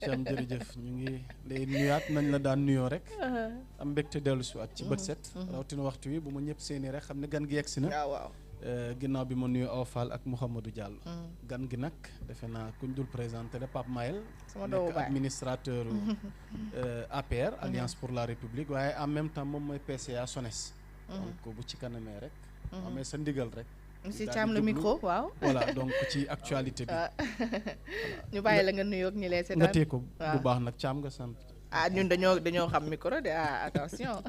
Thiam jërëjëf ñu ngi lay nuyaat nañ la daan nuyoo rek. am mbégte dellu si waat ci bët set. rawatina waxtu wi bu ma ñëpp seeni rek xam ne gan gi yegsi na. waaw. ginnaaw bi ma nuyu Awa Fall ak Mouhamadou Diallo. gan gi nag defe naa kuñ dul présenté la Pape Mayel. sama doomu nekk baay administrateur APR Alliance pour la République waaye en même temps moom mooy PCA SONES. donc bu ci kanamee rek. amee sa ndigal rek. monsieur Thiam le micro waaw. voilà donc ci actualité bi. ñu bàyyi la nga nuyoog ñi lay seetaan nga téye ko bu baax nag Thiam nga sant. ñun dañoo xam micro de attention.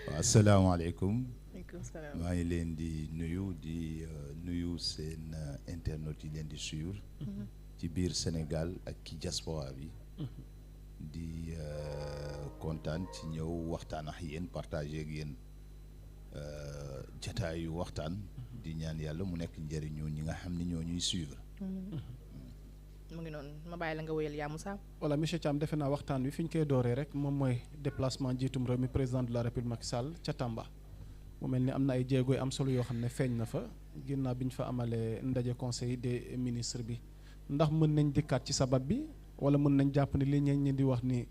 waaw asalaamaaleykum. waaleykum salaam. maa ngi leen di nuyu seen internautes yi leen di suivre. ci biir Sénégal ak ci diaspora bi. di kontaan ci ñëw waxtaan ak yéen partager ak yéen jataayu waxtaan. di ñaan yàlla mu nekk njëriñu ñi nga xam ni ñoo ñuy suivre. mu ngi noonu ma bàyyi la nga wéyal yaa Moussa. voilà monsieur Thiam defe naa waxtaan wi fi ñu koy dooree rek moom mooy déplacement njiitum réew mi président de la république Macky Sall ca Tamba. mu mel ni am na ay jéego yu am solo yoo xam ne feeñ na fa ginnaaw bi ñu fa amalee ndaje conseil des ministres bi ndax mën nañ dikkaat ci sabab bi wala mën nañ jàpp ni li ñi di wax ni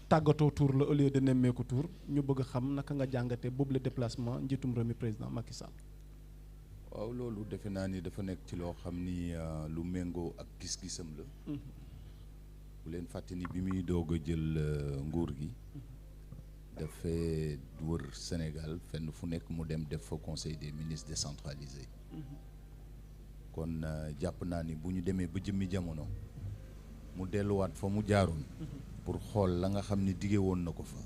tàggatoo tour la au lieu de nemmeeku tour ñu bëgg a xam naka nga jàngatee boobu le déplacement njiitum réew mi président Macky Sall. waaw loolu defe naa ni dafa nekk ci loo xam ni lu méngoo ak gis-gisam la. bu leen fàtte ni bi muy doog a jël nguur gi. dafay wër Sénégal fenn fu nekk mu dem def fa conseil des ministres décentralisé. kon jàpp naa ni bu ñu demee ba jëmmi jamono mu delluwaat fa mu jaaroon. pour xool la nga xam ni dige woon na ko fa.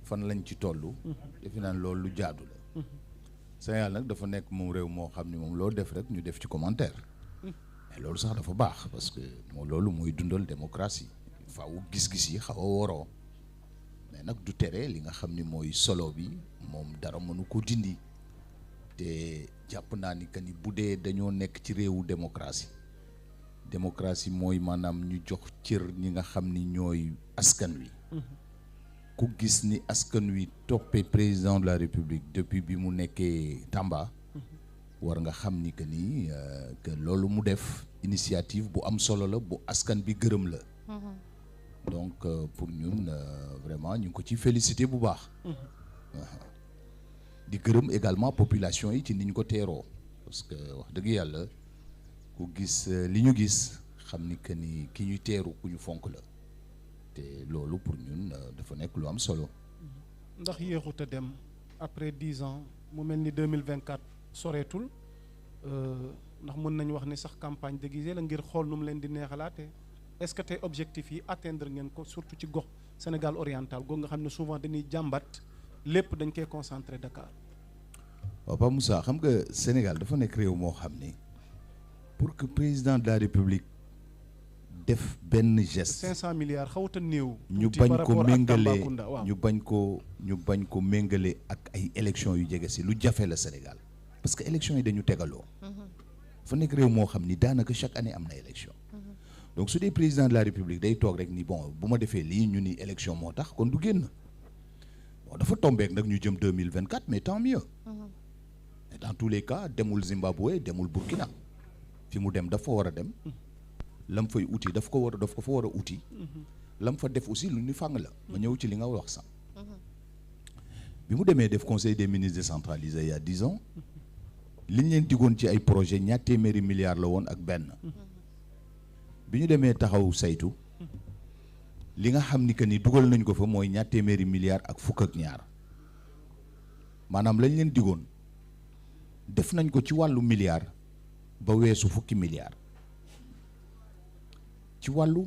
fan lañ ci toll. defe naa loolu lu jaadu la. Sénégal nag dafa nekk moom réew moo xam ni moom loo def rek ñu def ci commentaire. mais loolu sax dafa baax parce que loolu mooy dundal démocratie faaw gis-gis yi xaw a woroo. mais nag du tere li nga xam ni mooy solo bi moom dara mënu ko dindi te jàpp naa ni que ni bu dee dañoo nekk ci réewu démocratie mooy maanaam ñu jox cër ñi nga xam ni ñooy askan wi. ku gis ni askan wi toppee président de la république depuis bi mu nekkee Tamba. war nga xam ni que ni que loolu mu def initiative bu am solo la bu askan bi gërëm la. donc pour ñun vraiment ñu ngi ko ci félicité bu baax. di gërëm également population yi ci ni ñu ko teeroo parce que wax dëgg yàlla ku gis li ñu gis xam ni que ni ki ñuy teeru ku ñu fonk la te loolu pour ñun dafa nekk lu am solo. ndax yéexut a dem après 10 ans mu mel ni 2024 soreetul ndax mën nañu wax ni sax campagne déguisée la ngir xool nu mu leen di neexalaatee. est-ce que tey objectif yi atteindre ngeen ko surtout ci gox Sénégal oriental googu nga xam ne souvent dañuy jàmbat lépp dañ koy concentré Dakar. waaw Pape Moussa xam nga Sénégal dafa nekk réew moo xam ne pour que président de la République def benn geste. 500 milliards xawut a néew. ñu bañ ko méngale ñu bañ ko méngale ak ay élections yu jege si lu jafe la Sénégal parce que élections yi dañu tegaloo. dafa nekk réew moo xam ni daanaka chaque année am na élection. donc su dee président de la république day toog rek ni bon bu ma defee lii ñu ni élection moo tax kon du génn bon dafa tombeek nag ñu jëm 2024 mais tant mieux. mais dans tous les cas demul Zimbabwe demul Burkina fi mu dem dafa war a dem. lam fay uti daf ko fa war a uti. lam fa def aussi lu ni fàng la. ma ñëw ci li nga wax sax. bi mu demee def conseil des ministres décentralisé il y a 10 ans. li ñu leen digoon ci ay projet ñaar téeméeri milliards la woon ak benn. bi ñu demee taxaw saytu li nga xam ni que ni dugal nañ ko fa mooy ñaar téeméeri milliards ak fukk ak ñaar maanaam lañ leen digoon def nañ ko ci wàllu milliard ba weesu fukki milliards ci wàllu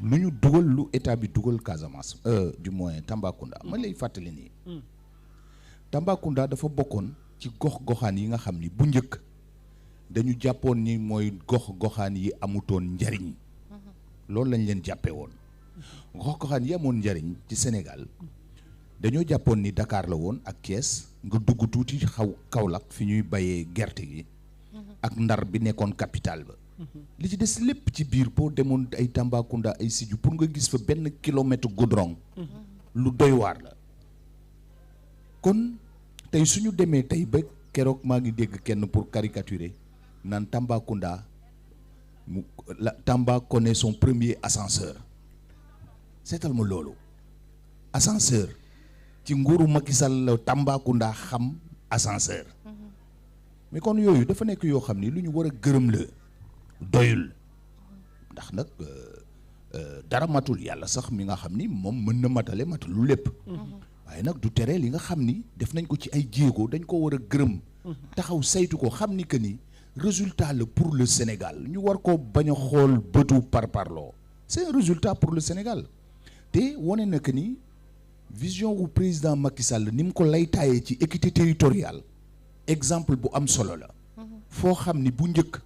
lu ñu dugal lu état bi dugal Casamance du moins Tambacounda ma lay fàttali nii Tambacounda dafa bokkoon ci gox-goxaan yi nga xam ni bu njëkk dañu jàppoon ni mooy gox-goxaan yi amutoon njariñ loolu lañ leen jàppee woon gox-goxaan yi amoon njariñ ci Sénégal dañoo jàppoon ni Dakar la woon ak Thiès nga dugg tuuti xaw Kaolack fi ñuy bayee gerte gi ak Ndar bi nekkoon capitale ba li ci des lépp ci biir boo demoon ay Tambacounda ay Sédhiou pour nga gis fa benn kilomètre goudron lu doy waar la kon tey suñu demee tey ba keroog maa ngi dégg kenn pour caricaturer naan Tambacounda Tamba connaît son premier ascenseur seetal ma loolu ascenseur ci nguuru Macky Sall la Tambacounda xam ascenseur mais kon yooyu dafa nekk yoo xam ni lu ñu war a gërëm la doyul ndax nag dara matul yàlla sax mi nga xam ni moom mën na matale lu lépp waaye nag du tere li nga xam ni def nañ ko ci ay jéego dañ ko war a gërëm taxaw saytu ko xam ni que ni résultat la pour le Sénégal ñu war ko bañ a xool bëtu parparloo c'est un résultat pour le Sénégal te wane na que ni vision wu président Macky Sall ni mu ko lay taayee ci équité territoriale exemple bu am solo la foo xam ni bu njëkk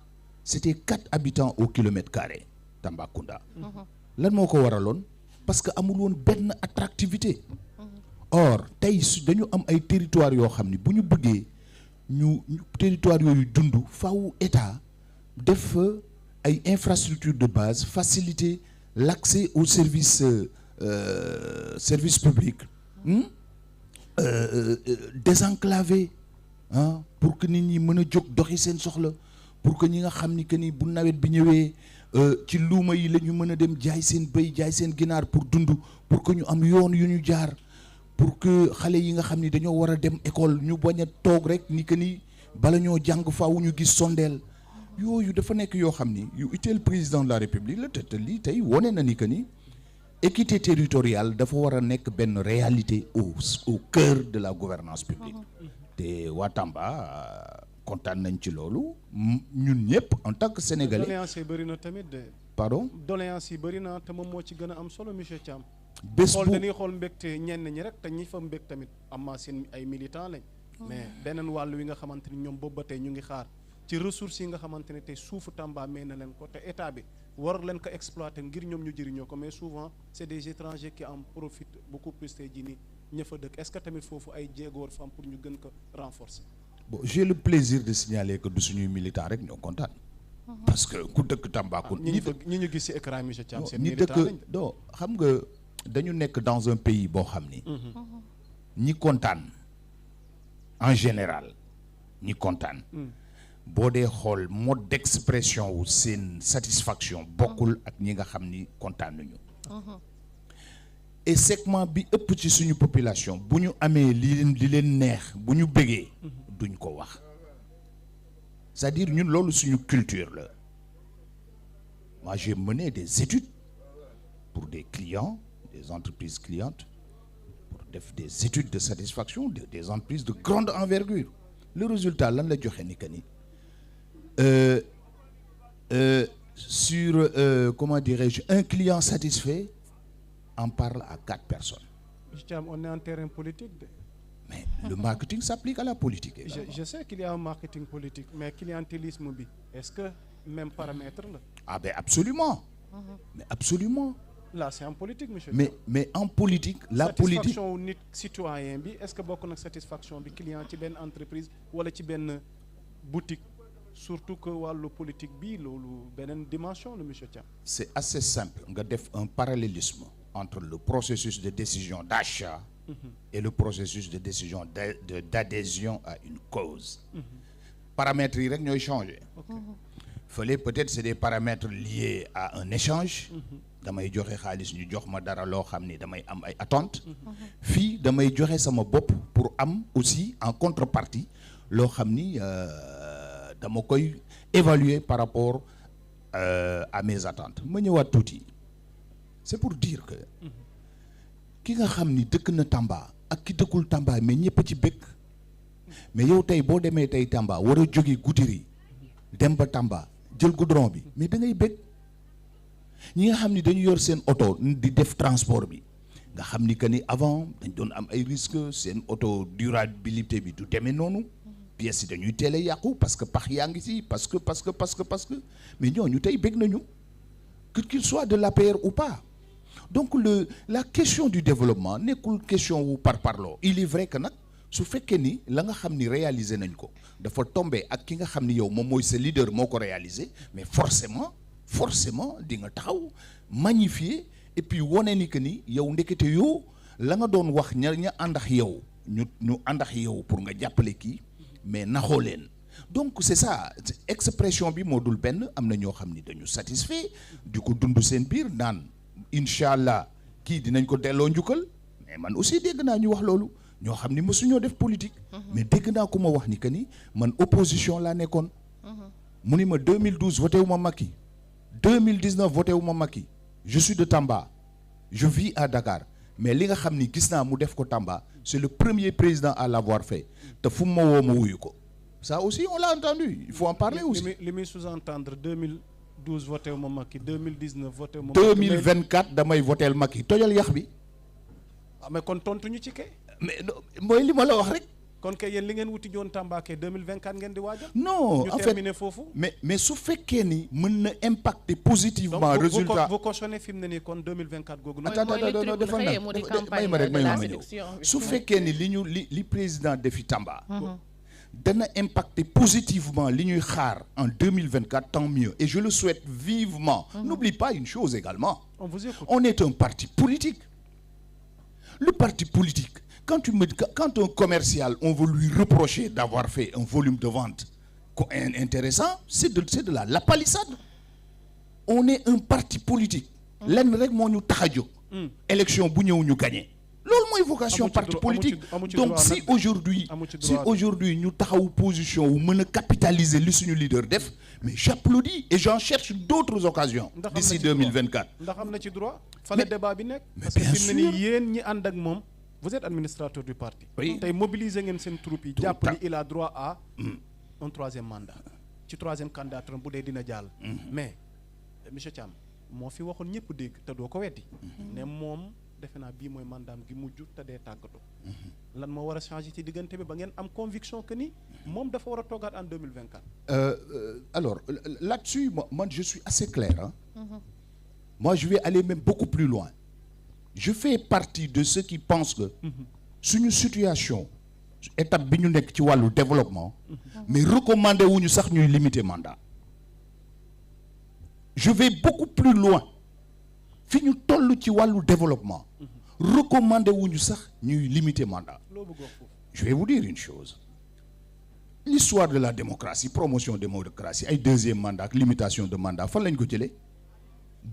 c'était 4 habitants au kilomètre carré Tambacounda lan moo ko waraloon parce que amul woon benn attractivité or tey dañu am ay territoires yoo xam ni bu ñu bëggee ñu territoire yooyu dund faaw état def fa ay infrastructures de base faciliter l'accès aux services publics désenclaver pour que nit ñi mën a jóg doxi seen soxla pour que ñi nga xam ni que ni bu nawet bi ñëwee ci luuma yi la ñu mën a dem jaay seen bëy jaay seen ginaar pour dund pour que ñu am yoon yu ñu jaar pour que xale yi nga xam ni dañoo war a dem école ñu bañ a toog rek ni que ni bala ñoo jàng faaw ñu gis sondeel yooyu dafa nekk yoo xam ni yu itteel président de la république la te lii tey wone na ni que ni équité territoriale dafa war a nekk benn réalité au cœur de la gouvernance publique te waa Tamba kontaan nañ ci loolu ñun ñëpp en tant que sénégalais. doléances yi bëri na tamit de. pardon doléances yi bëri na te moom moo ci gën a am solo monsieur Thiam. bés bu dañuy xool mbégte ñenn ñi rek te ñi fa mbég tamit am seen ay militants lañ. mais beneen wàll wi nga xamante ni ñoom boobu ba tey ñu ngi xaar ci ressources yi nga xamante ne tey suufu Tamba may na leen ko te état bi war leen ko exploiter ngir ñoom ñu jëriñoo ko mais souvent c'est des étrangers qui en profitent beaucoup plus tey jii nii ña fa dëkk est-ce que tamit foofu ay jéego fa am pour ñu gën ko renforcer. bon j'ai le plaisir de signaler que du suñuy militants rek ñoo kontaan. parce que ku dëkk Tambacounda. ñi ñu gis ci écran monsieur Thiam seen ñi militants lañ. non xam nga dañu nekk dans un pays boo xam ni. ñi kontaan en général ñi kontaan. boo dee xool mode d'expression wu seen satisfaction bokkul ak ñi nga xam ni kontaan nañu. et segment bi ëpp ci suñu population bu ñu amee li leen neex bu ñu bëggee duñ ko wax c'est-à-dire ñun loolu suñu culture la moi j'ai mené des études pour des clients des entreprises clientes pour def des études de satisfaction des entreprises de grande envergure le résultat lan la joxe ni que ni sur comment dirais-je un client satisfait en parle à 4 personnes. Monsieur Thiam, on est en terrain politique de. Mais le marketing s'applique à la politique. Je sais qu'il y a un marketing politique mais clientélisme bi est-ce que même paramètre la. Ah ben absolument. Mais absolument. Là c'est en politique monsieur. mais en politique la politique satisfaction wu nit citoyen bi est-ce que bokk na satisfaction bi client ci benn entreprise wala ci benn boutique surtout que wàllu politique bi loolu beneen dimension la monsieur Thiam. C'est assez simple nga def un parallélisme entre le processus de décision d'achat et le processus de décision d'adhésion à une cause. Paramètres yi rek ñooy changer. Fële peut-être c'est des paramètres liés à un échange. damay joxe xaalis ñu jox ma dara loo xam ni damay am ay attentes. fii damay joxe sama bopp pour am aussi en contrepartie loo xam ni dama koy évaluer par rapport à mes attentes ma ñëwaat tuuti. C'est pour dire que ki nga xam ni dëkk na Tamba ak ki dëkkul Tamba mais ñëpp ci bëgg mais yow tey boo demee tey Tamba war a jóge Goudiri dem ba Tamba jël goudron bi mais da ngay bëgg ñi nga xam ni dañu yor seen oto di def transport bi nga xam ni que ni avant dañ doon am ay risques seen auto durabilité bi du demee noonu pièces yi dañuy teel a yàqu parce que pax yaa ngi si parce que mais ñooñu tey bëgg nañu qu'il soit de l'APR ou pas. Donc la question du développement nekkul question wu parparloo il est vrai que nag su fekkee ni la nga xam ni réaliser nañ ko dafa tombé ak ki nga xam ni yow moom mooy sa leader moo ko réaliser mais forcément di nga taxaw magnifier et puis wone ni que ni yow ndekete yow la nga doon wax ña àndax yow ñu àndax yow pour nga jàppale kii mais naxoo leen donc c'est ça expression bi moo dul benn am na ñoo xam ni dañu satisfait di ko dund seen biir naan incha allah kii dinañ ko delloo njukkal mais man aussi dégg naa ñu wax loolu ñoo xam ni mësuñoo def politique. mais dégg naa ku ma wax ni que ni man opposition laa nekkoon. mu ni ma 2012 voté wu ma Macky 2019 voté wu ma Macky je suis de Tamba je vis à Dakar mais li nga xam ni gis naa mu def ko Tamba c'est le premier président à l'avoir fait te fu ma woo ma wuyu ko ça aussi on l'a entendu il faut en parler aussi. li muy sous-entendre 2012 voté wu ma Macky 2019 voté wu ma. 2024 damay voté Macky tojal yax bi. ah mais kon tontu ñu ci kay. mais mooy li ma la wax rek. kon kay yéen li ngeen wuti joon Tamba kay 2024 ngeen di waajal. non en fait terminer foofu. mais su fekkee ni mën na impacter positivement. résultat vous cautionnez fi mu ne nii kon 2024 googu. may ma ñëw su fekkee ni li président defi Tamba. dana impacter positivement li ñuy xaar en 2024 tant mieux et je le souhaite vivement. N'oublie pas une chose également. On est un parti politique. Le parti politique. Quand un commercial, on veut lui reprocher d'avoir fait un volume de vente intéressant, c'est de la palissade. On est un parti politique. Lenn rek moo ñu tax a jóg. Élection bu ñëw ñu gagné. loolu mooy vocation parti politique. Donc si aujourd'hui ñu taxawu position wu mën a capitaliser li suñu leader def, mais j'applaudis et j'en cherche d'autres occasions d'ici 2024. ndax am na ci droit. fa la débat bi nekk. parce que fi mu ne nii yéen ñi ànd ak moom. Vous êtes administrateur du parti. Oui. tey mobiliser ngeen seen troupe yi. jàpp ni il a droit à un troisième mandat. ci troisième candidature bu dee dina jàll. mais monsieur Thiam moo fi waxoon ñëpp dégg te doo ko weddi. ne moom defe naa bii mooy mandaam gi mujj te dee tàggatoo. lan moo war a changer ci diggante bi ba ngeen am conviction que ni moom dafa war a toogaat en 2024. Alors là-dessus moi je suis assez clair hein. Moi je vais aller même beaucoup plus loin. Je fais partie de ceux qui pensent que suñu situation étape bi ñu nekk ci wàllu développement mais recommandé wuñu sax ñuy limiter mandat. Je vais beaucoup plus loin fi ñu toll ci wàllu développement recommandé wuñu sax ñuy limiter mandat. Je vais vous dire une chose. L'histoire de la démocratie promotion démocratie ay deuxième mandat ak limitation de mandat fan lañ ko jëlee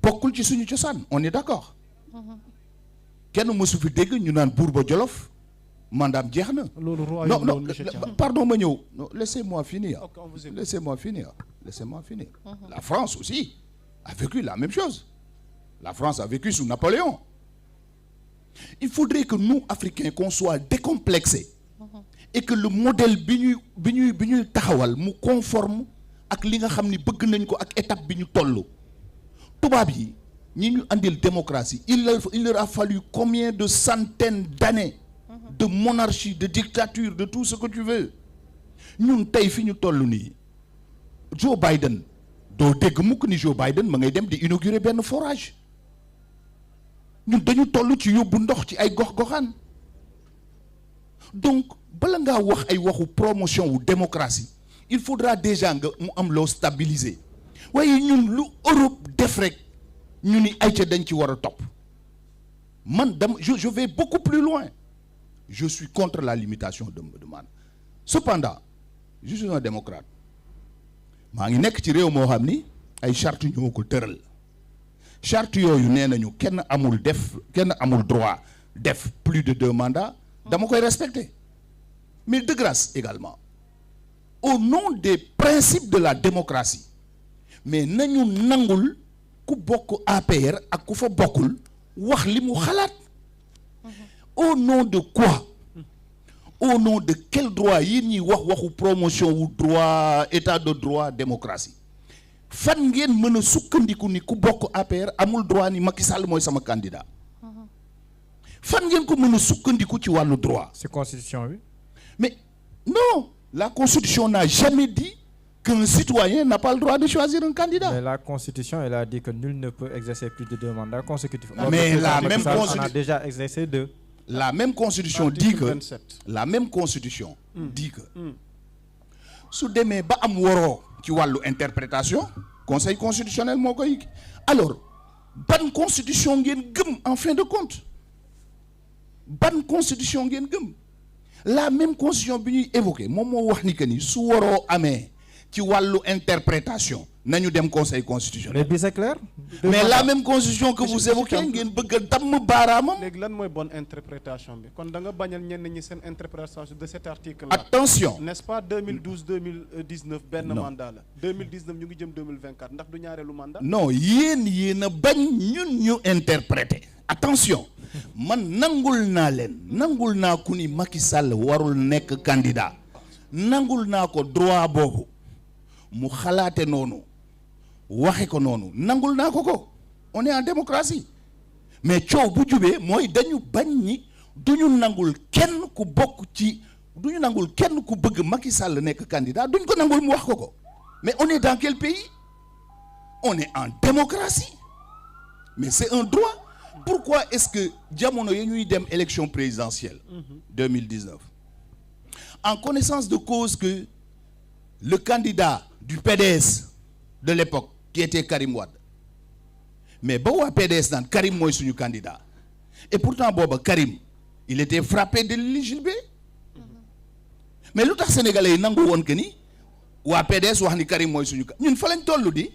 bokkul ci suñu cosaan on est d'accord. kenn mësu fi dégg ñu naan Bourba Jolof mandaam jeex na. non pardon ma ñëw non laissez-moi finir. Laissez-moi finir. La France aussi a vécu la même chose. La France a vécu sous Napoléon. Il faudrait que nous Africains qu'on soit décomplexés et que le modèle bi ñuy taxawal mu conforme ak li nga xam ni bëgg nañ ko ak étape bi ñu toll. tubaab yi ñi ñu andil démocratie il leur a fallu combien de centaines d'années de monarchie de dictature de tout ce que tu veux ñun tey fi ñu toll nii Joe Biden doo dégg mukk ni Joe Biden ma ngay dem di inaugurer benn forage ñun dañu toll ci yóbbu ndox ci ay gox-goxaan donc bala ngaa wax ay waxu promotion wu démocratie il faudra déjà nga mu am loo stabiliser waaye ñun lu Europe def rek ñu ni ayca dañ ci war a topp man je vais beaucoup plus loin je suis contre la limitation de mandat cependant je suis un démocrate maa ngi nekk ci réew moo xam ni ay charte ñoo ko tëral charte yooyu nee nañu kenn amul droit def plus de 2 mandats dama koy respecter mais de grâce également au nom des principes de la démocratie mais nañu nangul ku bokk APR ak ku fa bokkul wax li mu xalaat au nom de quoi au nom de quel droit yéen ñi waxu promotion wu droit état de droit démocratie fan ngeen mën a sukkandiku ni ku bokk APR amul droit ni Macky Sall mooy sama candidat fan ngeen ko mën a sukkandiku ci wàllu droit. C'est constitution bi. Mais non, la constitution n'a jamais dit qu'un citoyen n'a pas le droit de choisir un candidat. Mais la constitution elle a dit que nul ne peut exercer plus de 2 mandats consécutifs. Mais la même constitution on a déjà exercé 2. La même constitution dit que la même constitution dit que su demee ba am waroo ci wàllu interprétation conseil constitutionnel moo koy alors ban constitution ngeen gëm en fin de compte ban constitution ngeen gëm la même constitution bi ñuy évoqué moom moo wax ni que ni su waroo amee ci wàllu interprétation nañu dem conseil constitutionnel. mais bi c'est clair. mais la même constitution que vous évoquez ngeen bëgg a damm baaraamam. léegi lan mooy bonne interprétation bi kon da nga bañal ñenn ñi seen interprétation de cet article là. attention n'est-ce pas 2012 2019 benn mandat la 2019 ñu ngi jëm 2024 ndax du ñaareelu mandat. non yéen a bañ ñun ñu interpréter. attention man nangul naa ku ni Macky Sall warul nekk candidat nangul naa ko droit boobu mu xalaate noonu waxe ko noonu nangul naa ko on est en démocratie mais coow bu jubee mooy dañu bañ ñi duñu nangul kenn ku bokk ci duñu nangul kenn ku bëgg Macky Sall nekk candidat duñ ko nangul mu wax ko mais on est dans quel pays on est en démocratie mais c'est un droit. Pourquoi est-ce que jamono yi ñuy dem élection présidentielle 2019 en connaissance de cause que le candidat du PDS de l'époque qui était Karim Wade mais ba waa PDS naan Karim mooy suñu candidat et pourtant booba Karim il était frappé de l'éligibilité mais lu tax sénégalais yi nangu woon que ni waa PDS wax ni Karim mooy suñu ñun fa lañ tollu di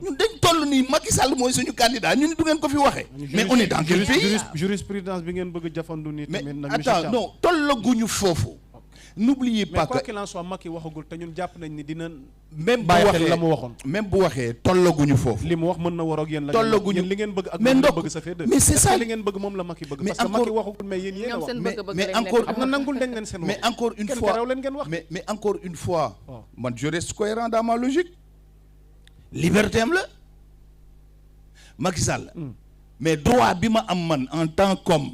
ñun dañ toll nii Macky Sall mooy suñu candidat ñun du ngeen ko fi waxee. mais on est dans quel pays jurisprudence bi ngeen bëgg a jafandu nii. mais tamit nag attends non tollaguñu foofu. n'oubliez pas que mais quoi qu'il en soit Macky waxagul te ñun jàpp nañ ni dina. même bu bàyyi xel waxee la mu waxoon. même bu waxee tollaguñu foofu. li mu wax mën na waroog yéen la. tollaguñu li ngeen bëgg ak mais moom la ndokk bëgg ça fait deux. mais c'est ça li ngeen bëgg moom la Macky bëgg. mais parce que Macky waxagul mais yéen yéen a wax. mais encore am na nangul dañ leen seen wax. mais encore une fois kenn leen ngeen wax. mais encore une fois. man je reste cohérent dans ma logique. liberté am la. Macky Sall mais droit bi ma am man en tant qu'homme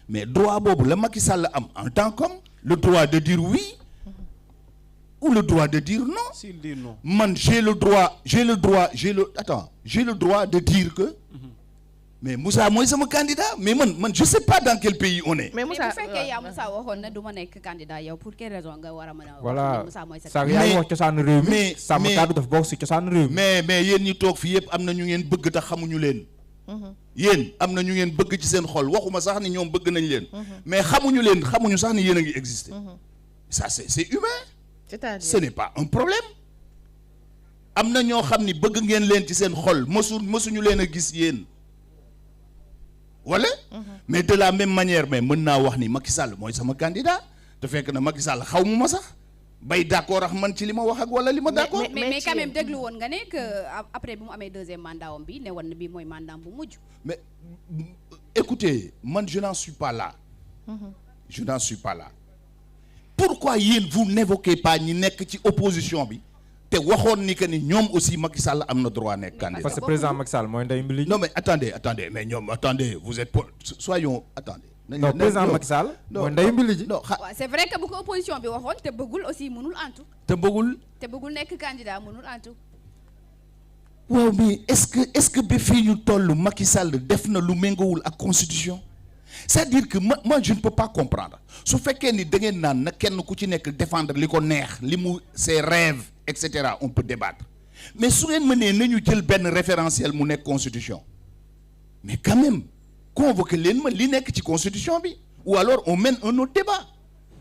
mais droit boobu la Macky Sall am en tant qu'homme le droit de dire oui ou le droit de dire non. S'il dit non. man j'ai le droit de dire que mais Moussa mooy sama candidat mais man je sais pas dans quel pays on est. mais Moussa bu fekkee yaa Moussa waxoon na du ma nekk candidat yow pour quelle raison nga war a mën a. voilà Moussa mooy sa yaa ngi wax cosaanu réew mi. mais sàmm kàddu dafa bokk ci cosaanu réew mi. mais yéen ñi toog fii yëpp am na ñu ngeen bëgg te xamuñu leen. yéen am na ñu ngeen bëgg ci seen xol waxuma sax ni ñoom bëgg nañ leen. mais xamuñu leen xamuñu sax ni yéen a ngi exister. ça c'est humain. c'est-à-dire ce n'est pas un problème. am na ñoo xam ni bëgg ngeen leen ci seen xol mësuñu leen a gis yéen. wala. mais de la même manière mais mën naa wax ni Macky Sall mooy sama candidat te fekk na Macky Sall xaw mu ma sax bay d'accord ak man ci li ma wax ak wala li ma d'accord. mais quand même déglu woon nga ne que après bi mu amee deuxième mandat am bi ne woon na bi mooy mandat bu mujj. mais écoutez man je n'en suis pas là. je n'en suis pas là. pourquoi yéen vous n'évoquez pas ñi nekk ci opposition bi te waxoon ni que ni ñoom aussi Macky Sall am na droit nekk candidat. parce que président Macky Sall mooy ndey mbili. non mais attendez mais ñoom attendez vous êtes soyons attendez. non président Macky Sall mooy ndey mbili ji. non waaw c'est vrai que bu ko opposition bi waxoon te bëggul aussi mënul antu. te bëggul nekk candidat mënul antu. waaw mais est-ce que ba fii ñu toll Macky Sall def na lu méngowul ak constitution. c'est-à-dire que moi je ne peux pas comprendre su fekkee ni da ngeen naan na kenn ku ci nekk défendre li ko neex li mu ses rêves et cetera on peut débattre mais su ngeen mënee nañu jël benn référentiel mu nekk constitution mais quand même convoquer leen ma li nekk ci constitution bi ou alors on mène un autre débat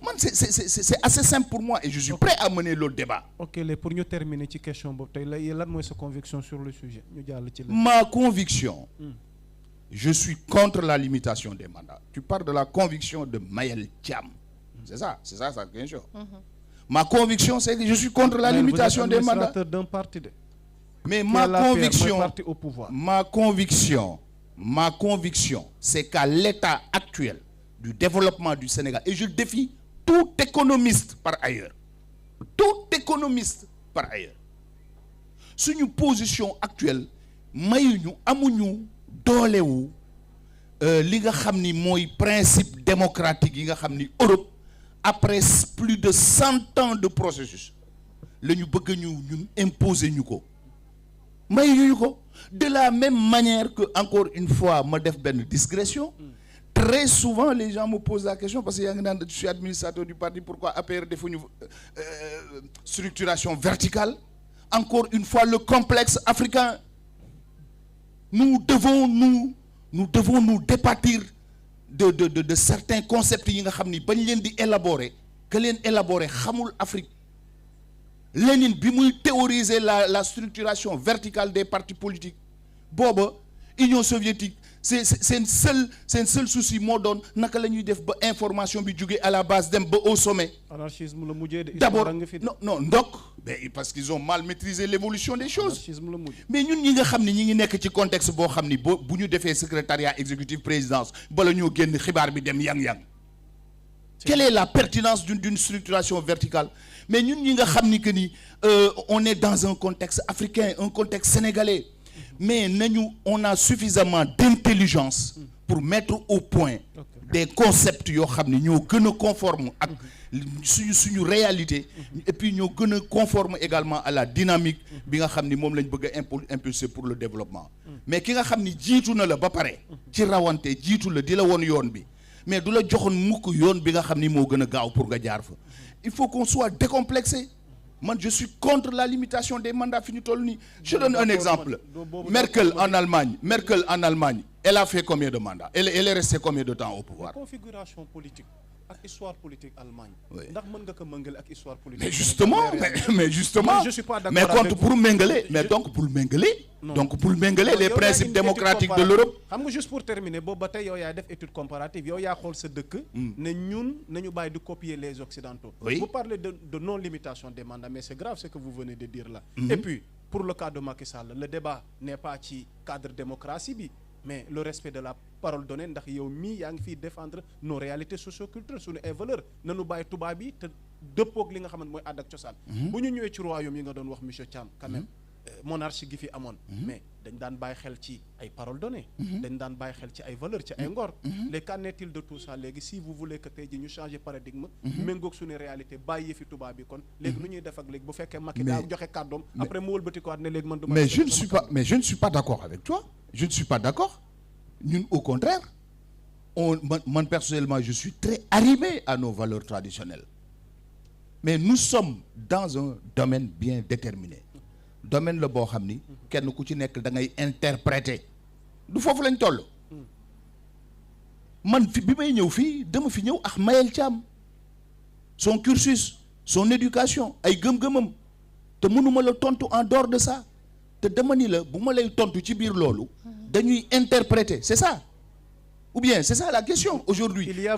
man c'est assez simple pour moi et je suis prêt à mener l'autre débat. ok léegi pour ñu terminer ci question boobu tey lan mooy sa conviction sur le sujet ñu jàll ci la. ma conviction. Je suis contre la limitation des mandats. Tu parles de la conviction de Mayel Thiam. C'est ça sa question. Ma conviction, c'est que je suis contre la limitation des mandats. Vous êtes administrateur d'un parti de. Mais parti au pouvoir. ma conviction, c'est qu'à l'état actuel du développement du Sénégal, et je défie tout économiste par ailleurs, suñu position actuelle mayuñu amuñu doolewu li nga xam ni mooy principe démocratique yi nga xam ni Europe après plus de 100 ans de processus la ñu bëgg ñun imposer ñu ko mayuñu ko de la même manière que encore une fois ma def benn digression très souvent les gens me posent la question parce que yaa ngi naan je suis administrateur du parti pourquoi APR defuñu structuration verticale encore une fois le complexe africain nous devons nous départir de certains concepts yi nga xam ni bañ leen di élaborer que leen élaborer xamul Afrique. Lénine bi muy théoriser la structuration verticale des partis politiques booba Union soviétique seen seul souci moo doon naka la ñuy def ba information bi jóge à la base dem ba au sommet. Anarchisme la mujjee de. D'abord non ndokk mais parce qu'ils ont mal maîtrisé l'évolution des choses. Anarchisme la mujj. Mais ñun ñi nga xam ni ñi ngi nekk ci contexte boo xam ni bu ñu defee secrétariat exécutif présidence bala ñoo génn xibaar bi dem yang-yang. Quelle est la pertinence d'une structuration verticale? Mais ñun ñi nga xam ni que ni on est dans un contexte africain, un contexte sénégalais, mais on a suffisamment d'intelligence pour mettre au point des concepts yoo xam ni ñoo gën a conforme ak suñu réalité, et puis ñoo gën a conforme également à la dynamique bi nga xam ni moom lañ bëgg a impulser pour le développement. Mais ki nga xam ni jiitu na la ba pare ci rawante jiitu la di la woon yoon bi, mais du la joxoon mukk yoon bi nga xam ni moo gën a gaaw pour nga jaar fa. Il faut qu'on soit décomplexé. Moi, je suis contre la limitation des mandats fi ñu toll nii. Je donne un exemple. Merkel en Allemagne, elle a fait combien de mandats? Elle est restée combien de temps au pouvoir? Configuration politique ak histoire politique Allemagne. Ndax mën nga ko méngale ak histoire politique. Mais justement, je suis pas d'accord mais avec vous. Donc pour méngale les principes démocratiques de l'Europe. Xam nga juste pour terminer boobu ba tey yow yaay def étude comparative yow yaa xool sa dëkk. ne ñun nañu bàyyi di copier les occidentaux. Oui. Vous parlez de non limitation des mandats mais c'est grave ce que vous venez de dire là. Et puis pour le cas de Macky Sall le débat n'est pas ci cadre démocratie bi. Mais le respect de la parole donnée ndax yow mii yaa ngi fiy défendre nos réalités socioculturelles suñu ay valeurs nanu bàyyi tubaab yi te dëppoog li nga xamante mooy àdd ak cosaan. bu ñu ñëwee ci royaume yi nga doon wax monsieur Thiam quand même monarchie gi fi amoon. mais dañ daan bàyyi xel ci ay paroles données. dañ daan bàyyi xel ci ay valeurs ci ay ngor. les qu'en est-il de tout ça léegi si vous voulez que tey ji ñu changer paradigme. méngoog suñu réalité bàyyi fi tubaab bi kon léegi nu ñuy def ak léegi bu fekkee Macky daa joxe kàddoom. après mu wëlbati ko waat ne léegi man du ma. Mais je ne suis pas d'accord avec toi. Je ne suis pas d'accord. Ñun au contraire man personnellement je suis très arrimé à nos valeurs traditionnelles. Mais nous sommes dans un domaine bien déterminé. Domaine la boo xam ni kenn ku ci nekk da ngay interpréter. Du foofu lañ toll. Man fi bi may ñëw fii dama fi ñëw ak Mayel Thiam. Son cursus, son éducation, ay gëm-gëmam. Te mënuma la tontu en dehors de ça. Te dama ni la bu ma lay tontu ci biir loolu dañuy interpréter, c'est ça? Ou bien c'est ça la question aujourd'hui? Il y a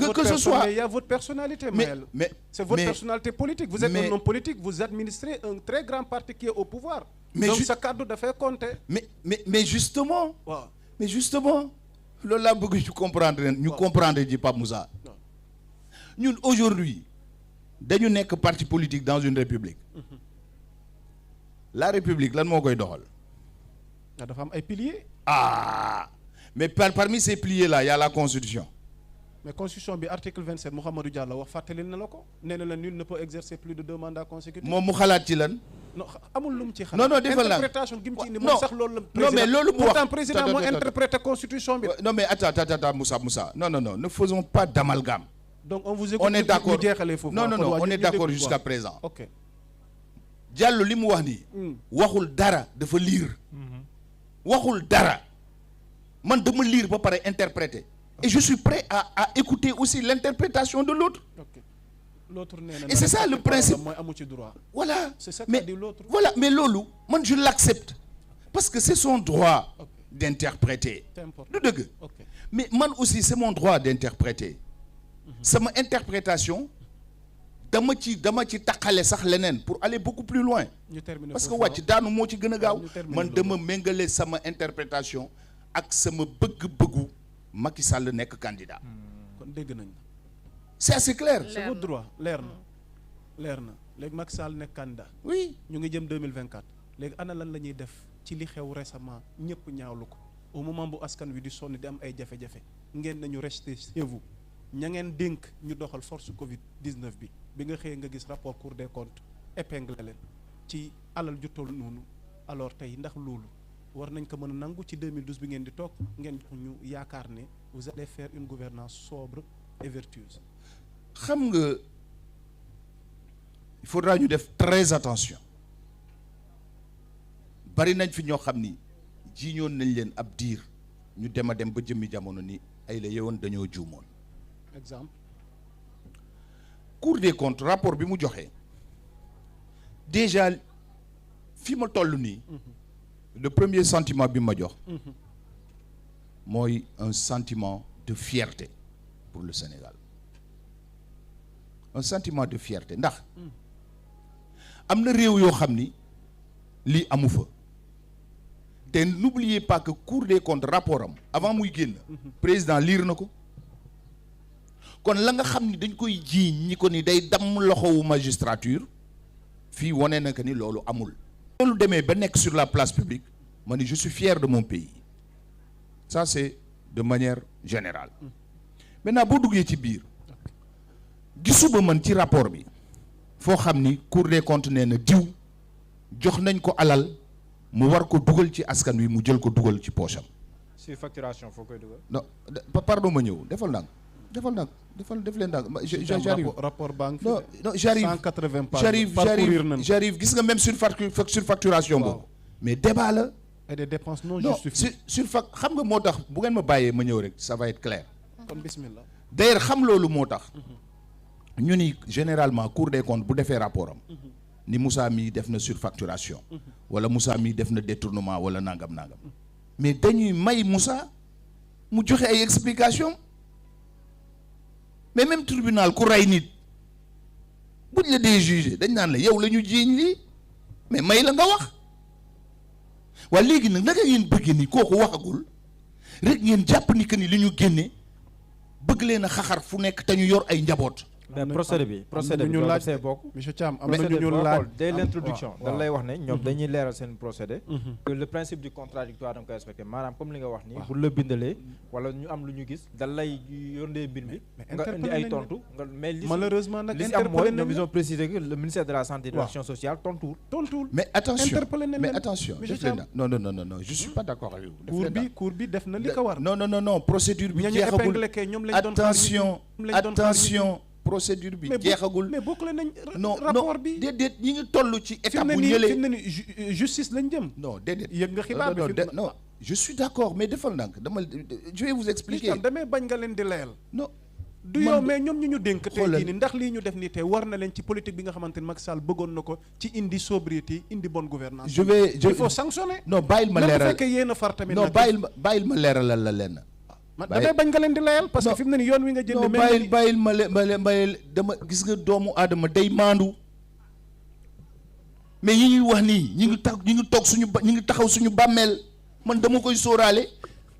votre personnalité, Maël. C'est votre personnalité politique. Vous êtes un homme politique, vous administrez un très grand parti qui est au pouvoir. Donc sa kàddu dafay compter. Mais justement. Waaw. Mais justement loolu laa bëgg ñu comprendre ji Pape Moussa. Ñun aujourd'hui dañu nekk parti politique dans une république. La république lan moo koy doxal. Dafa am ay piliers. Mais parmi ces piliers là il y a la constitution. Mais constitution bi article 27 Mouhamadou Diallo wax fàttali na la ko nee na la nul ne peut exercer plus de 2 mandats consécutifs. Moom mu xalaat ci lan. non amul lu mu ci xalaat. non defal la interprétation gi mu ci indi moom sax loolu la. non mais loolu mu wax pourtant président moo interprété constitution bi. non mais attends Moussa non ne faisons pas d'amalgame. Donc on vous écoute. On est d'accord. Non on est d'accord jusqu'à waaw. présent. Ok. Diallo li mu wax nii. waxul dara dafa lire. waxul dara man dama lire ba pare interpréter. Et je suis prêt à écouter aussi l'interprétation de l'autre. Ok. L'autre nee na Et c'est ça le principe. mooy amu ci droit. Voilà. C'est ça qu'a dit l'autre. Voilà mais loolu man je l'accepte parce que c'est son droit d'interpréter. C'est important. du dëgg. Ok. Mais man aussi c'est mon droit d'interpréter. Sama interprétation dama ci taqale sax leneen pour aller beaucoup plus loin. ñu terminer Parce que foofu wàcc daanu moo ci gën a gaaw. ñu terminer man loolu. dama méngale sama interprétation ak sama bëgg-bëggu Macky Sall nekk candidat. kon dégg nañ. C'est assez clair. C'est votre droit leer na léegi Macky Sall nekk candidat. Oui. ñu ngi jëm 2024 léegi ana lan la ñuy def ci li xew récemment ñëpp ñaawlu ko au moment bu askan wi di sonn di am ay jafe-jafe ngeen nañu rester chez vous ña ngeen dénk ñu doxal force Covid 19 bi nga xëyee nga gis rapport Cour des comptes épingle leen ci alal ju toll noonu alors tey ndax loolu war nañ ko mën a nangu ci 2012 bi ngeen di toog ngeen ñu yaakaar ne vous allez faire une gouvernance sobre et vertueuse. Xam nga il faudra ñu def très attention bari nañ fi ñoo xam ni jiiñoon nañ leen ab diir ñu dem a dem ba jëmmi jamono ni ay la yewoon dañoo juumoon. exemple. Cour des comptes rapport bi mu joxe déjà fi ma toll nii. le premier sentiment bi ma jox. mooy un sentiment de fierté pour le Sénégal. un sentiment de fierté ndax am na réew yoo xam ni lii amu fa. te n'oubliez pas que Cour des comptes rapport am avant muy génn. président lire na ko. kon la nga xam ni dañ koy jiiñ ñi ko ni day damm loxowu magistrature fii wane na que ni loolu amul. loolu demee ba nekk sur la place publique ma ni je suis fier de mon pays ça c'est de manière générale. maintenant boo duggee ci biir gisuma man ci rapport bi foo xam ni Cour des comptes nee na diw jox nañ ko alal mu war ko dugal ci askan wi mu jël ko dugal ci poche am. surfacturation foo koy dugal. non pardon ma ñëw defal ndànk def leen ndànk. j'arrive rapport banque. non j'arrive 180 pages j'arrive gis nga même surfacturation boobu. mais débat la. et des dépenses non justifiées. xam nga moo tax bu ngeen ma bàyyee ma ñëw rek ça va être clair. kon bismillah. d'ailleurs xam loolu moo tax. ñu ni généralement Cour des comptes bu defee rapport am. ni Moussa mii def na surfacturation. wala Moussa mii def na détournement wala nangam. mais dañuy may Moussa mu joxe ay explications. mais même tribunal ku rey nit buñ la dee jugé dañ naan la yow la ñu jiiñ lii mais may la nga wax waa léegi nag naka ngeen bëgg ni kooku waxagul rek ngeen jàpp ni que ni li ñu génne bëgg leen a xaxar fu nekk te ñu yor ay njaboot. mais procédé bi ñu laaj see bokk. monsieur Thiam am na ñu laaj dès l'introduction dañ lay wax ne ñoom dañuy leeral seen procédé. que le principe du contradictoire da nga koy respecté maanaam comme li nga wax nii. bu la bindalee wala ñu am lu ñu gis dañ lay yónnee mbir mi. nga indi ay tontu nga mais li malheureusement nag li si am mooy ñoom ils ont précisé que le ministère de la santé et de l'action sociale tontuwul. mais attention mais attention. non je suis pas d'accord avec vous. cour bi def na li ko war. non procédure bi jeexagul attention. procédure bi jeexagul mais bokkule nañ rapport rapport bi déedéet ñi ngi toll ci étape bu ñëlee fi mu ne nii justice lañ jëm. non déedéet yëg nga xibaar bi non je suis d'accord mais defal ndànk je vais vous expliquer. damay bañ nga leen di layal. non du yow mais ñoom ñu dénk tey jii ni ndax lii ñu def ni tey war na leen ci politique bi nga xamante ni Macky Sall bëggoon na ko ci indi sobriété indi bonne gouvernance. il faut sanctionner. non bàyyil ma leeral même bu fekkee yéen a far tamit. non bàyyil ma leeralal la lenn. man damay bañ nga leen di layal parce que fi mu ne nii yoon wi nga jënd. bàyyil ma dama gis nga doomu aadama day maandu mais yi ñuy wax nii ñi ngi taxaw suñu bàmmeel man dama koy sóoraale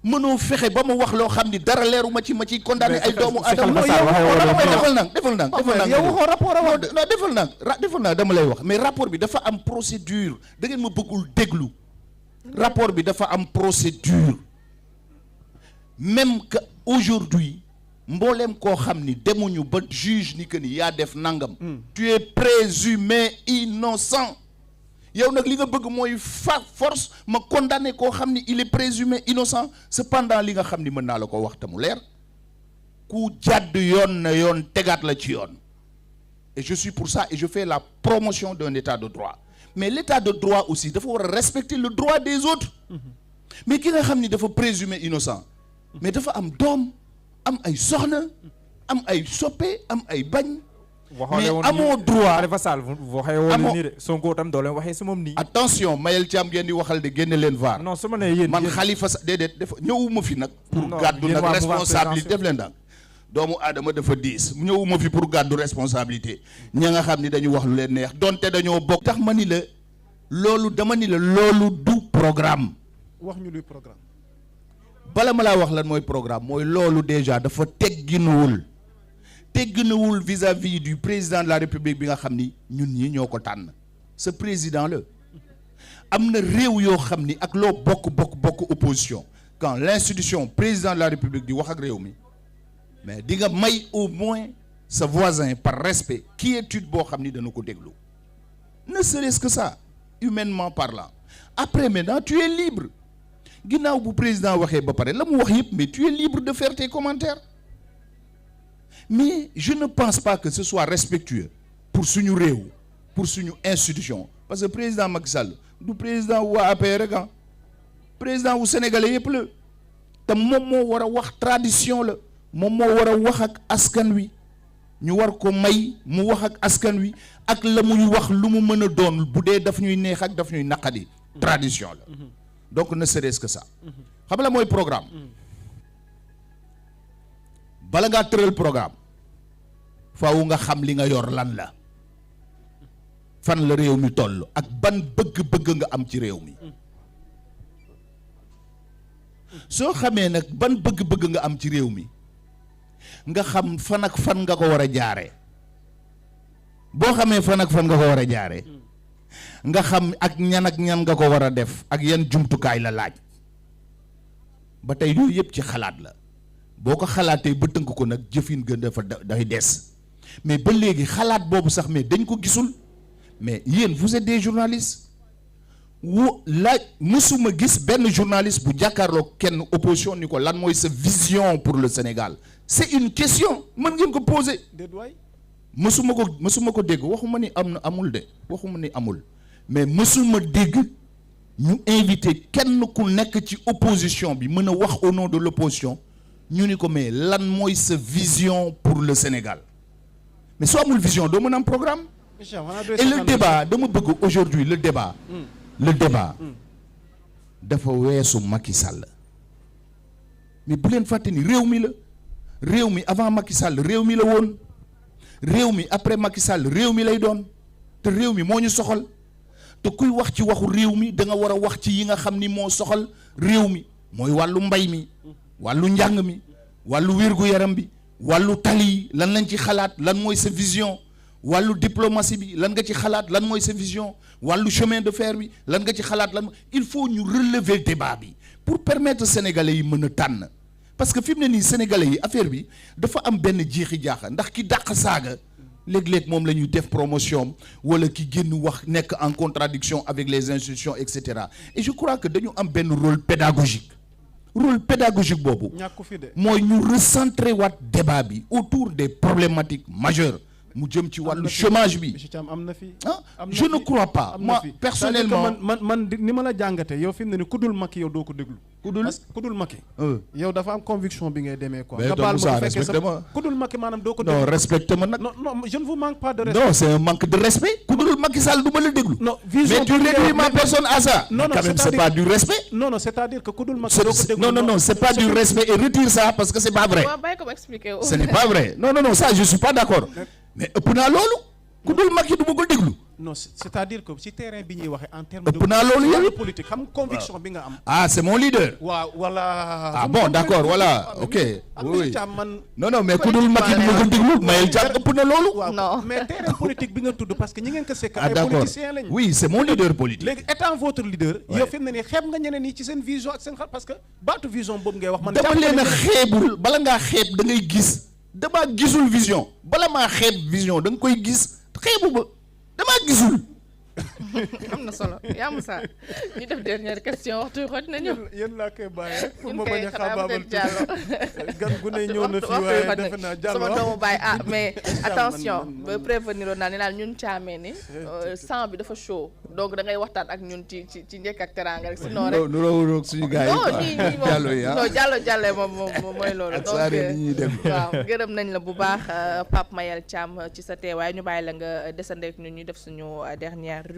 mënoo fexe ba ma wax loo xam ni dara leeru ma ci condamné ay doomu aadama. defal nang yow waxoo rapport defal nang dama lay wax mais rapport bi dafa am procédure da ngeen ma bëggul déglu rapport bi dafa am procédure. même que aujourd'hui mbooleem koo xam ni demuñu ba juge ni que ni yaa def nangam. tu es présumé innocent. yow nag li nga bëgg mooy force ma condamné koo xam ni il est présumé innocent cependant li nga xam ni mën naa la ko wax te mu leer ku jàdd yoon na yoon tegaat la ci yoon. et je suis pour ça et je fais la promotion d'un état de droit mais l'état de droit aussi dafa war a respecter le droit des autres. mais ki nga xam ni dafa présumé innocent. mais dafa am doom am ay soxna am ay soppe am ay bañ. mais amoo droit Khalifa Sall waxee woon nii de Sonko tam doo leen waxee si moom nii. attention Mayel Thiam ngeen di waxal de génne leen vaar. non su ma nee yéen man Khalifa Sall déedéet dafa ñëwuma fi nag. pour gàddu nag responsabilité def leen daal. doomu aadama dafa diis ñëwuma fi pour gàddu responsabilité ña nga xam ni dañu wax lu leen neex donte dañoo bokk. tax ma ni la loolu dama ni la loolu du programme. wax ñu luy programme. bala ma laa wax lan mooy programme mooy loolu déjà dafa tegginuwul vis-à-vis du président de la République bi nga xam ni ñun ñi ñoo ko tànn ce président la am na réew yoo xam ni ak loo bokk opposition quand l'institution président de la République di wax ak réew mi mais di nga may au moins sa voisin par respect quiétude boo xam ni dana ko déglu ne serait-ce que ça humainement parlant après maintenant tu es libre ginnaaw bu président waxee ba pare la mu wax yëpp mais tu es libre de faire tes commentaires mais je ne pense pas que ce soit respectueux pour suñu réew pour suñu institution parce que président Macky Sall du président wu waa APR rek président wu sénégalais yëpp la te moom moo war a wax tradition la moom moo war a wax ak askan wi ñu war ko may mu wax ak askan wi ak la muy wax lu mu mën a doon bu dee daf ñuy neex ak daf ñuy naqadi tradition la donc ne serait-ce que ça xam la mooy programme bala ngaa tëral programme faaw nga xam li nga yor lan la fan la réew mi toll ak ban bëgg-bëgg nga am ci réew mi soo xamee nag ban bëgg-bëgg nga am ci réew mi nga xam fan ak fan nga ko war a jaaree boo xamee fan ak fan nga ko war a jaaree nga xam ak ñan nga ko war a def ak yan jumtukaay la laaj ba tey yooyu yëpp ci xalaat la boo ko xalaatee ba tënk ko nag jëfin gën dafa day des mais ba léegi xalaat boobu sax mais dañ ko gisul mais yéen vous êtes des journalistes laaj mësuma gis benn journaliste bu jàkkaarloo kenn opposition ni ko lan mooy sa vision pour le Sénégal c'est une question mën ngeen ko poser mësuma ko dégg waxuma ni am na amul de waxuma ni amul mais mësuma dégg ñu invité kenn ku nekk ci opposition bi mën a wax au nom de l'opposition ñu ni ko mais lan mooy sa vision pour le Sénégal mais soo amul vision doo mën a am programme et le débat dama bëgg aujourd'hui le débat dafa weesu Macky Sall mais bu leen fàtte ni réew mi avant Macky Sall réew mi la woon réew mi après Macky Sall réew mi lay doon te réew mi moo ñu soxal te kuy wax ci waxu réew mi da nga war a wax ci yi nga xam ni moo soxal réew mi mooy wàllu mbay mi wàllu njàng mi wàllu wér-gu-yaram bi wàllu tali yi lan lañ ci xalaat lan mooy sa vision wàllu diplomatie bi lan nga ci xalaat lan mooy sa vision wàllu chemin de fer bi lan nga ci xalaat lan il faut ñu relever débat bi pour permettre sénégalais yi mën a tànn parce que fi mu ne nii sénégalais yi affaire bi dafa am benn jiixi jaaxa ndax ki dàq saaga léeg-léeg moom la ñuy def promotion wala ki génn wax nekk en contradiction avec les institutions et cetera et je crois que dañu am benn rôle pédagogique boobu mooy ñu recentrer waat débat bi autour des problématiques majeures mu jëm ci wàllu chômage bi je ne crois pas moi personnellement man ni ma la jàngate yow fi mu ne ni ku dul Macky yow doo ko déglu ku dul Macky yow dafa am conviction bi ngay demee quoi nga baal ma bu fekkee sa ku dul Macky maanaam doo ko déglu non respecte ma nag non je ne vous manque pas de respect non c'est un manque de respect ku dul Macky Sall du ma la déglu non vision mais tu réduis ma personne à ça non quand même c'est pas du respect non c'est-à-dire que ku dul Macky doo ko déglu non c'est pas du respect et retire ça parce que c'est pas vrai ce n'est pas vrai non ça je suis pas d'accord mais ëpp naa loolu ku dul Macky du ma ko déglu non c'est-à-dire que ci terrain bi ñuy waxee en termes ëpp naa loolu yow politique xam conviction bi nga am c'est mon leader waaw voilà bon d'accord voilà ok oui non mais ku dul Macky du ma ko déglu Mayel Thiam ëpp na loolu non mais terrain politique bi nga tudd parce que ñi ngeen ko sekk ay politiciens lañu oui c'est mon leader politique léegi étant votre leader yow fi mu ne nii xeeb nga ñeneen ñi ci seen vision ak seen xel parce que baatu vision boobu ngay wax man dama leen a xeebul bala ngaa xeeb da ngay gis damaa gisul vision bala maa xeeb vision da nga koy gis xeebu ba damaa gisul. am na solo yaa Moussa ñu def dernière question waxtu xoj nañu. yéen laa koy bàyyi rek pour ma bañ a xaabaabal gan gu ne ñëw na fii waaye defe naa Diallo sama doomu bàyyi mais attention ba prévenir naa ne daal ñun caamee ni sang bi dafa chaud donc da ngay waxtaan ak ñun ci njëkk ak teraanga rek sinon rek nu suñu gars yi Diallo yi moom mooy loolu donc waaw gërëm nañ la bu baax Pape Mayel Thiam ci sa teewaay ñu bàyyi la nga desandeek ñun ñu def suñu dernière